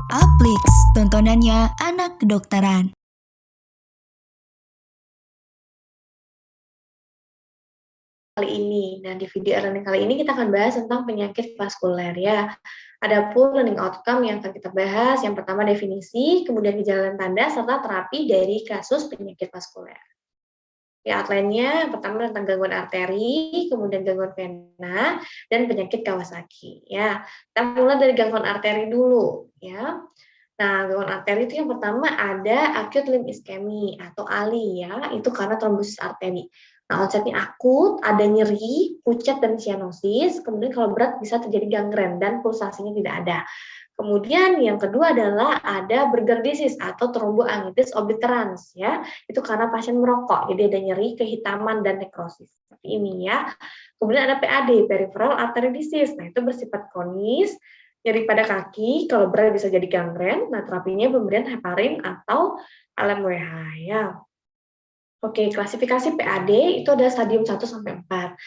Aplix, tontonannya anak kedokteran. Kali ini. Nah, di video e-learning kali ini kita akan bahas tentang penyakit vaskuler ya. Adapun learning outcome yang akan kita bahas, yang pertama definisi, kemudian gejala dan tanda, serta terapi dari kasus penyakit vaskuler. Ya, outline-nya pertama tentang gangguan arteri, kemudian gangguan vena, dan penyakit Kawasaki. Ya, kita mulai dari gangguan arteri dulu. Ya, nah gangguan arteri itu yang pertama ada acute limb ischemia atau ALI ya, itu karena trombosis arteri. Nah, onsetnya akut, ada nyeri, pucat dan sianosis, kemudian kalau berat bisa terjadi gangren dan pulsasinya tidak ada. Kemudian yang kedua adalah ada Buerger disease atau thromboangitis obliterans ya. Itu karena pasien merokok, jadi ada nyeri, kehitaman dan nekrosis. Seperti ini ya. Kemudian ada PAD, peripheral artery disease. Nah, itu bersifat kronis, nyeri pada kaki, kalau berat bisa jadi gangren. Nah, terapinya pemberian heparin atau LMWH ya. Oke, klasifikasi PAD itu ada stadium 1 sampai 4.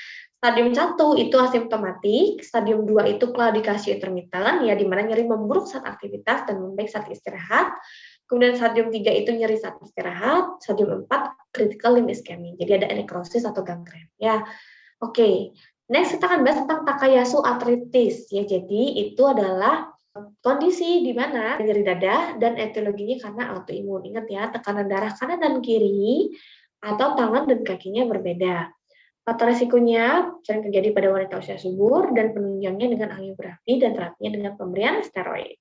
Stadium 1 itu asimptomatik, stadium 2 itu claudicatio intermittent, ya di mana nyeri memburuk saat aktivitas dan membaik saat istirahat. Kemudian stadium 3 itu nyeri saat istirahat, stadium 4 critical limb ischemia. Jadi ada nekrosis atau gangren ya. Oke. Next kita akan bahas tentang Takayasu arthritis ya. Jadi itu adalah kondisi di mana nyeri dada dan etiologinya karena autoimun. Ingat ya, tekanan darah kanan dan kiri atau tangan dan kakinya berbeda. Faktor resikonya sering terjadi pada wanita usia subur dan penunjangnya dengan angiografi dan terapinya dengan pemberian steroid.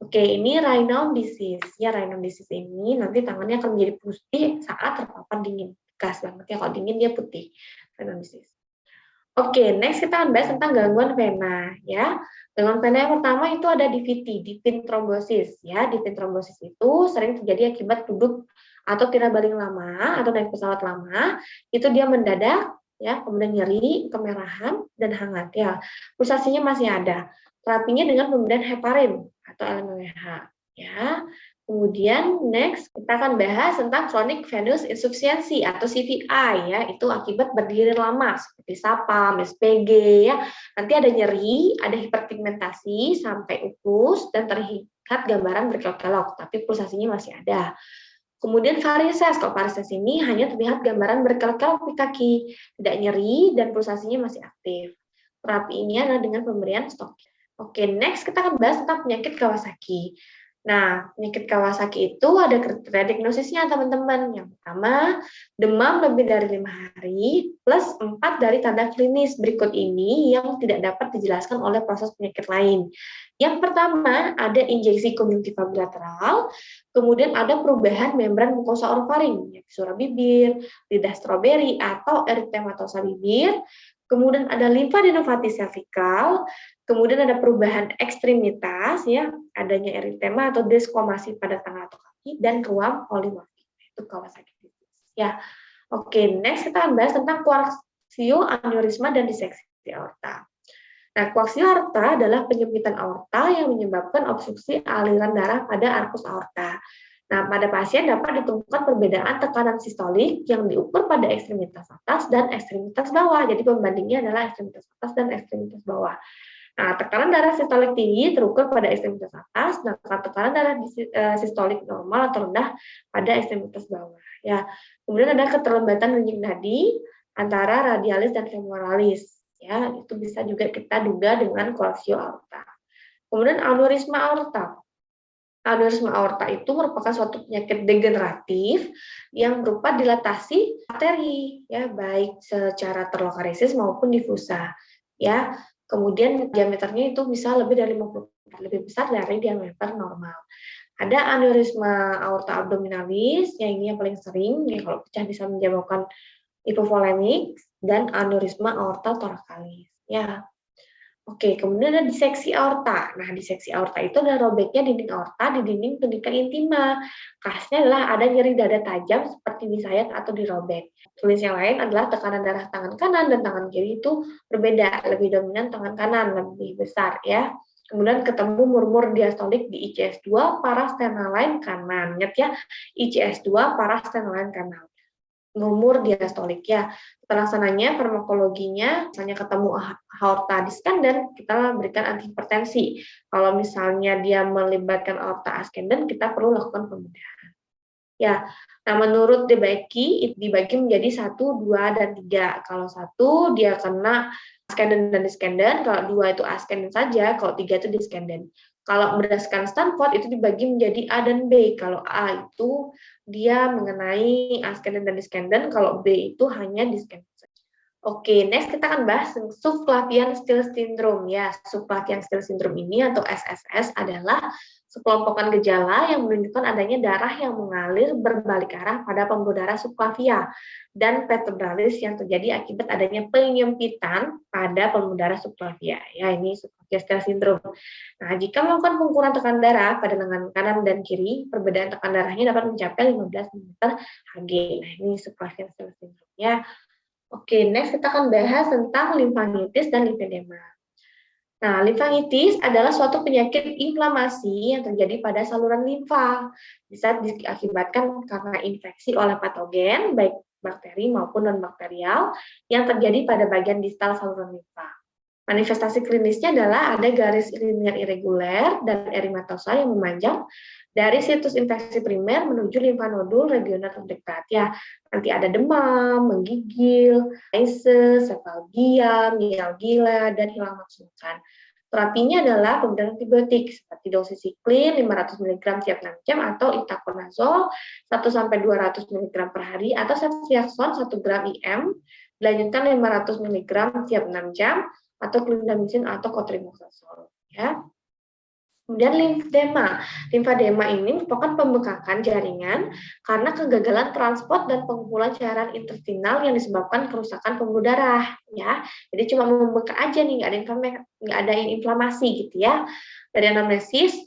Oke, ini Raynaud disease. Ya, Raynaud disease ini nanti tangannya akan menjadi putih saat terpapar dingin. Gas banget ya, kalau dingin dia putih. Raynaud disease. Oke, next kita akan bahas tentang gangguan vena ya. Gangguan vena yang pertama itu ada DVT, deep vein thrombosis ya. Deep vein thrombosis itu sering terjadi akibat duduk atau tidak baling lama atau naik pesawat lama, itu dia mendadak ya, kemudian nyeri, kemerahan dan hangat ya. Pulsasinya masih ada. Terapinya dengan pemberian heparin atau LMWH ya. Kemudian next kita akan bahas tentang chronic venous insufficiency atau CVI ya, itu akibat berdiri lama seperti SAPAM, SPG ya. Nanti ada nyeri, ada hiperpigmentasi sampai ukus dan terlihat gambaran berkelok-kelok, tapi pulsasinya masih ada. Kemudian varises, kalau varises ini hanya terlihat gambaran berkelok-kelok di kaki, tidak nyeri dan pulsasinya masih aktif. Terapi ini adalah dengan pemberian stok. Oke, next kita akan bahas tentang penyakit Kawasaki. Nah, penyakit Kawasaki itu ada kriteria diagnosisnya teman-teman. Yang pertama, demam lebih dari 5 hari plus 4 dari tanda klinis berikut ini yang tidak dapat dijelaskan oleh proses penyakit lain. Yang pertama, ada injeksi konjungtiva bilateral, kemudian ada perubahan membran mukosa orofaring, suara bibir, lidah stroberi atau eritematosa bibir, kemudian ada limfadenopati cervical, kemudian ada perubahan ekstremitas ya, adanya eritema atau desquamasi pada tangan atau kaki dan ruam polimorfik. Itu Kawasaki disease. Ya. Oke, next kita akan bahas tentang koaksio aneurisma dan diseksi aorta. Nah, koaksio aorta adalah penyempitan aorta yang menyebabkan obstruksi aliran darah pada arkus aorta. Nah, pada pasien dapat ditemukan perbedaan tekanan sistolik yang diukur pada ekstremitas atas dan ekstremitas bawah. Jadi pembandingnya adalah ekstremitas atas dan ekstremitas bawah. Nah, tekanan darah sistolik tinggi terukur pada ekstremitas atas, nah tekanan darah sistolik normal atau rendah pada ekstremitas bawah. Ya, kemudian ada keterlambatan denyut nadi antara radialis dan femoralis. Ya, itu bisa juga kita duga dengan koaksio aorta. Kemudian aneurisma aorta. Aneurisma aorta itu merupakan suatu penyakit degeneratif yang berupa dilatasi arteri, ya baik secara terlokalisis maupun difusa, ya. Kemudian diameternya itu bisa lebih dari 50 lebih besar dari diameter normal. Ada aneurisma aorta abdominalis, yang ini yang paling sering, ya kalau pecah bisa menyebabkan hipovolemik dan aneurisma aorta thoracalis, ya. Oke, kemudian ada diseksi aorta. Nah, diseksi aorta itu adalah robeknya dinding aorta di dinding tunika intima. Kasusnya adalah ada nyeri dada tajam seperti disayat atau dirobek. Tulis yang lain adalah tekanan darah tangan kanan dan tangan kiri itu berbeda, lebih dominan tangan kanan, lebih besar ya. Kemudian ketemu murmur diastolik di ICS2 parasternal line kanan. Ingat ya, ICS2 parasternal line kanan. lumur diastolik ya. Pelaksananya farmakologinya, misalnya ketemu aorta diskenden, kita berikan antihipertensi. Kalau misalnya dia melibatkan aorta ascendens, kita perlu lakukan pembedahan. Ya, nah menurut dibagi menjadi 1, 2, dan 3. Kalau 1 dia kena ascendens dan descendens, kalau 2 itu ascendens saja, kalau 3 itu descendens. Kalau berdasarkan Stanford itu dibagi menjadi A dan B. Kalau A itu dia mengenai ascendens dan descendens, kalau B itu hanya descendens. Oke, next kita akan bahas subclavian-Still syndrome ya. Subclavian-Still syndrome ini atau SSS adalah sekelompokan gejala yang menunjukkan adanya darah yang mengalir berbalik arah pada pembuluh darah subclavia dan vertebralis yang terjadi akibat adanya penyempitan pada pembuluh darah subclavia. Ya, ini subclavian-Still syndrome. Nah, jika melakukan pengukuran tekanan darah pada lengan kanan dan kiri, perbedaan tekanan darahnya dapat mencapai 15 mm Hg. Nah, ini subclavian-Still syndrome ya. Oke, next kita akan bahas tentang limfanitis dan limfedema. Nah, limfanitis adalah suatu penyakit inflamasi yang terjadi pada saluran limfa. Bisa diakibatkan karena infeksi oleh patogen, baik bakteri maupun non-bakterial, yang terjadi pada bagian distal saluran limfa. Manifestasi klinisnya adalah ada garis linier irreguler dan erimatosa yang memanjang dari situs infeksi primer menuju limfa nodul regional terdekat. Ya, nanti ada demam, menggigil, aises, sefalgia, mialgia, dan hilang nafsu makan. Terapinya adalah pemberian antibiotik seperti dosis siklin 500 mg tiap 6 jam atau itaconazole 1-200 mg per hari atau ceftriaxone 1 gram IM dilanjutkan 500 mg tiap 6 jam atau clindamycin atau cotrimoxazole ya. Kemudian limfedema. Limfedema ini merupakan pembengkakan jaringan karena kegagalan transport dan pengumpulan cairan intestinal yang disebabkan kerusakan pembuluh darah ya. Jadi cuma membengkak aja nih, nggak ada inflamasi gitu ya. Dari anamnesis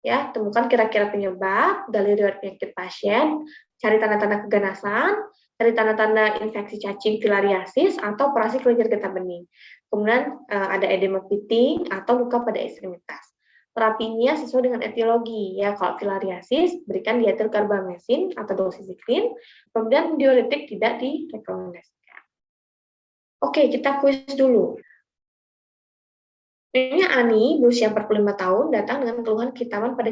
ya, temukan kira-kira penyebab, dari riwayat penyakit pasien, cari tanda-tanda keganasan, cari tanda-tanda infeksi cacing filariasis atau operasi kelenjar getah bening. Kemudian ada edema pitting atau luka pada ekstremitas. Terapinya sesuai dengan etiologi ya. Kalau filariasis berikan dietilkarbamesin atau dosis siklin, kemudian diuretik tidak direkomendasikan. Oke, kita kuis dulu. Ini Ani, berusia 45 tahun, datang dengan keluhan kehitaman pada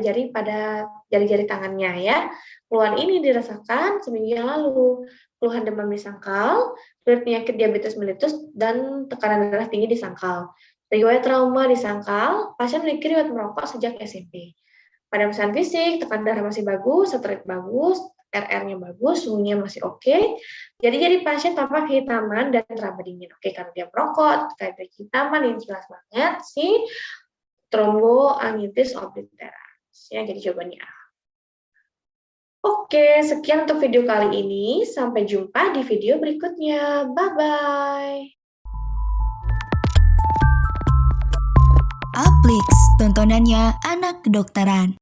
jari-jari tangannya ya. Keluhan ini dirasakan seminggu yang lalu. Keluhan demam di sangkal, riwayat penyakit diabetes mellitus, dan tekanan darah tinggi di sangkal. Riwayat trauma di sangkal, pasien memiliki riwayat merokok sejak SMP. Pada pemeriksaan fisik, tekanan darah masih bagus, saturat bagus, RR-nya bagus, suhunya masih oke. Jadi pasien tanpa kehitaman dan teraba dingin. Oke, karena dia merokok, terkait kehitaman yang jelas banget sih thromboangitis obliterans. Ya, jadi jawabannya A. Oke, sekian untuk video kali ini. Sampai jumpa di video berikutnya. Bye-bye. Aplix, tontonannya anak kedokteran.